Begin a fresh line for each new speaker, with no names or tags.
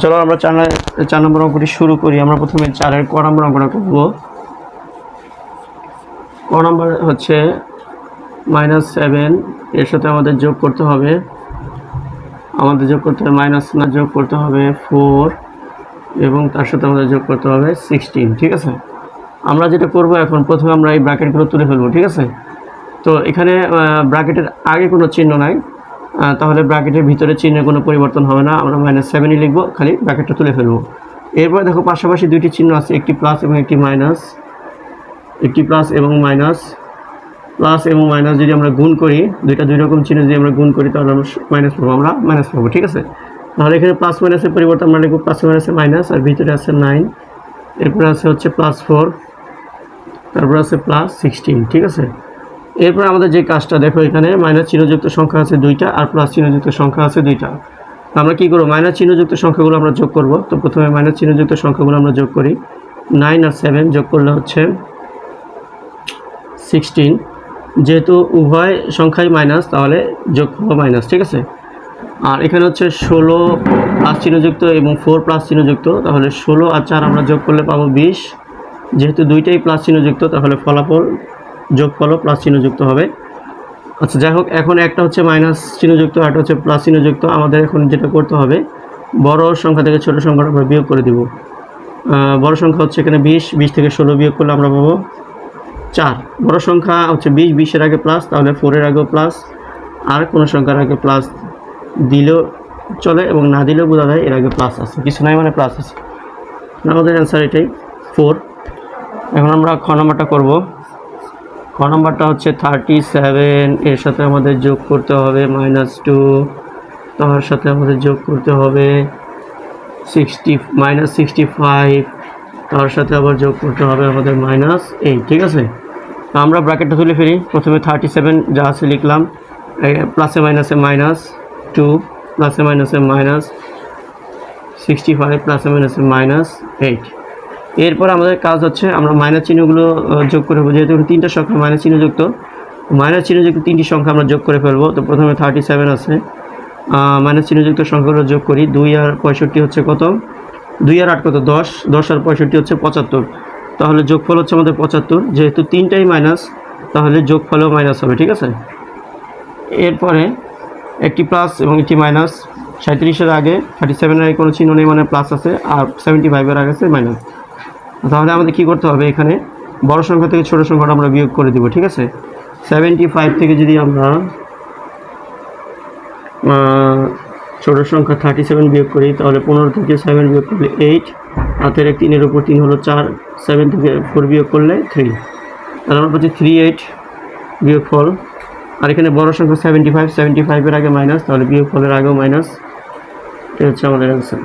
চলো আমরা 4 নম্বর অঙ্কটি শুরু করি। আমরা প্রথমে 4-এর ক নম্বর অঙ্কটা করব। ক নম্বর হচ্ছে -7, এর সাথে আমাদের যোগ করতে হবে, মাইনাস না যোগ করতে হবে 4 এবং তার সাথে আমাদের যোগ করতে হবে 16। ঠিক আছে, আমরা যেটা করব এখন, প্রথমে আমরা এই ব্র্যাকেটগুলো তুলে ফেলবো। ঠিক আছে, তো এখানে ব্র্যাকেটের আগে কোনো চিহ্ন নাই, তাহলে ব্র্যাকেটের ভিতরে চিহ্নের কোনো পরিবর্তন হবে না। আমরা -7ই লিখবো, খালি ব্র্যাকেটটা তুলে ফেলবো। এরপর দেখো পাশাপাশি দুইটি চিহ্ন আছে, একটি প্লাস এবং একটি মাইনাস। প্লাস এবং মাইনাস যদি আমরা গুণ করি, দুই রকম চিহ্ন যদি আমরা গুণ করি তাহলে আমরা মাইনাস পাবো। ঠিক আছে, তাহলে এখানে প্লাস মাইনাসের পরিবর্তে আমরা লিখবো প্লাস মাইনাসে মাইনাস, আর ভিতরে আছে 9, এরপরে আছে হচ্ছে +4, তারপর আছে +16। ঠিক আছে, এরপর আমাদের যে কাজটা দেখো, এখানে মাইনাস চিহ্নযুক্ত সংখ্যা আছে 2টা আর প্লাস চিহ্নযুক্ত সংখ্যা আছে 2টা। আমরা কি করব, মাইনাস চিহ্নযুক্ত সংখ্যাগুলো আমরা যোগ করব। তো প্রথমে মাইনাস চিহ্নযুক্ত সংখ্যাগুলো আমরা যোগ করি। 9 আর 7 যোগ করলে হচ্ছে 16। যেহেতু উভয় সংখ্যাই মাইনাস, তাহলে যোগ হলো মাইনাস। ঠিক আছে, আর এখানে হচ্ছে 16 প্লাস চিহ্নযুক্ত এবং 4 প্লাস চিহ্নযুক্ত, তাহলে 16 আর 4 আমরা যোগ করলে পাবো 20। যেহেতু দুইটাই প্লাস চিহ্নযুক্ত, তাহলে যোগফলও প্লাস চিহ্নযুক্ত হবে। আচ্ছা, যাই হোক, এখন একটা হচ্ছে মাইনাস চিহ্নযুক্ত আর একটা হচ্ছে প্লাস চিহ্নযুক্ত। আমাদের এখন যেটা করতে হবে, বড় সংখ্যা থেকে ছোট সংখ্যাটা আমরা বিয়োগ করে দিব। বড় সংখ্যা হচ্ছে এখানে 20 থেকে 16 বিয়োগ করলে আমরা পাবো 4। বড় সংখ্যা হচ্ছে 20-এর আগে প্লাস, তাহলে 4-এর আগেও প্লাস, আর কোনো সংখ্যার আগে প্লাস দিলেও চলে এবং না দিলেও বোঝা যায় এর আগে প্লাস আছে, কিছু নাই মানে প্লাস আছে। আমাদের অ্যান্সার এটাই 4। এখন আমরা খ নম্বরটা করব। খ নম্বরটা হচ্ছে 37, এর সাথে আমাদের যোগ করতে হবে -2, তার সাথে আমাদের যোগ করতে হবে -65, তার সাথে আবার যোগ করতে হবে আমাদের -8। ঠিক আছে, তো আমরা ব্র্যাকেটটা তুলে ফেলি। প্রথমে 37 যা আছে লিখলাম, প্লাসে মাইনাসে -2, প্লাসে মাইনাসে -65, প্লাসে মাইনাসে -8। এরপর আমাদের কাজ হচ্ছে আমরা মাইনাস চিহ্নগুলো যোগ করে ফেলবো। যেহেতু 3টা সংখ্যা মাইনাস চিহ্নযুক্ত 3টি সংখ্যা আমরা যোগ করে ফেলবো। তো প্রথমে 37 আছে, মাইনাস চিহ্নযুক্ত সংখ্যাগুলো যোগ করি। 2 আর 65 হচ্ছে কত? 2 আর 8 কত? 10 আর 65 হচ্ছে 75। তাহলে যোগফল হচ্ছে আমাদের 75। যেহেতু 3টাই মাইনাস, তাহলে যোগফলও মাইনাস হবে। ঠিক আছে, এরপরে একটি প্লাস এবং একটি মাইনাস। 37-এর আগে 37-এর আগে কোনো চিহ্ন নেই, মানে প্লাস আছে, আর 75-এর আগে আছে মাইনাস। তাহলে আমাদের কি করতে হবে, এখানে বড় সংখ্যা থেকে ছোট সংখ্যাটা আমরা বিয়োগ করে দিব। ঠিক আছে, 75 থেকে যদি আমরা ছোট সংখ্যা 37 বিয়োগ করি, তাহলে 15 থেকে 7 বিয়োগ করলে 8, হাতের 3-এর উপর 3 হলো 4, 7 থেকে 4 বিয়োগ করলে 3, তাহলে আমরা পাচ্ছি 38 বিয়োগফল। আর এখানে বড় সংখ্যা 75-এর আগে মাইনাস, তাহলে বিয়োগফলের আগেও মাইনাস। এটা হচ্ছে আমাদের অ্যান্সার।